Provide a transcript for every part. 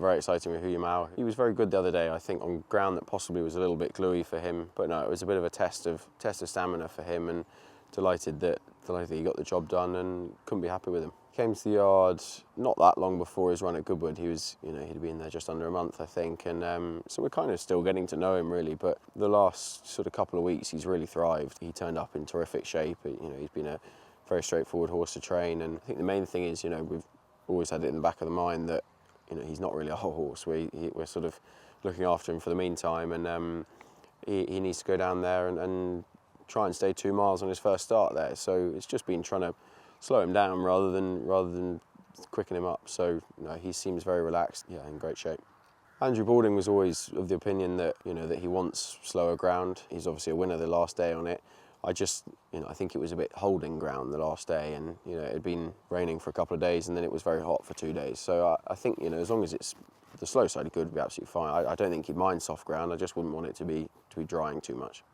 very exciting with Hu Mao. He was very good the other day, I think, on ground that possibly was a little bit gluey for him. But no, it was a bit of a test of stamina for him, and delighted that he got the job done and couldn't be happy with him. Came to the yard not that long before his run at Goodwood. He was, he'd been there just under a month, I think, and so we're kind of still getting to know him really. But the last sort of couple of weeks, he's really thrived. He turned up in terrific shape. He's been a very straightforward horse to train, and I think the main thing is, we've always had it in the back of the mind that, he's not really a whole horse. We're sort of looking after him for the meantime, and he needs to go down there and try and stay 2 miles on his first start there. So it's just been trying to slow him down rather than quicken him up. So he seems very relaxed, in great shape. Andrew Boughey was always of the opinion that that he wants slower ground. He's obviously a winner the last day on it. I just I think it was a bit holding ground the last day, and it had been raining for a couple of days, and then it was very hot for 2 days. So I think as long as it's the slow side good, would be absolutely fine. I don't think he'd mind soft ground. I just wouldn't want it to be drying too much.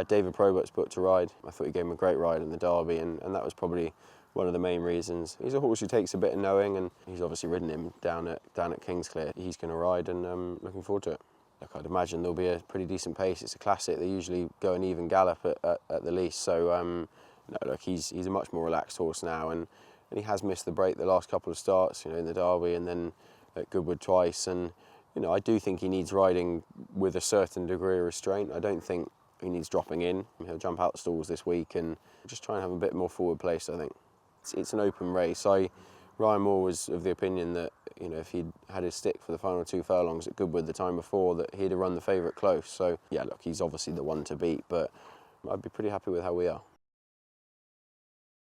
David Probert's put to ride. I thought he gave him a great ride in the Derby, and that was probably one of the main reasons. He's a horse who takes a bit of knowing, and he's obviously ridden him down at Kingsclear. He's going to ride, and looking forward to it. Look, I'd imagine there'll be a pretty decent pace. It's a classic. They usually go an even gallop at the least. So no, look, he's a much more relaxed horse now, and he has missed the break the last couple of starts. In the Derby and then at Goodwood twice. And I do think he needs riding with a certain degree of restraint. I don't think he needs dropping in. He'll jump out the stalls this week and just try and have a bit more forward place, I think. It's an open race. Ryan Moore was of the opinion that if he'd had his stick for the final 2 furlongs at Goodwood the time before, that he'd have run the favourite close. So yeah, look, he's obviously the one to beat, but I'd be pretty happy with how we are.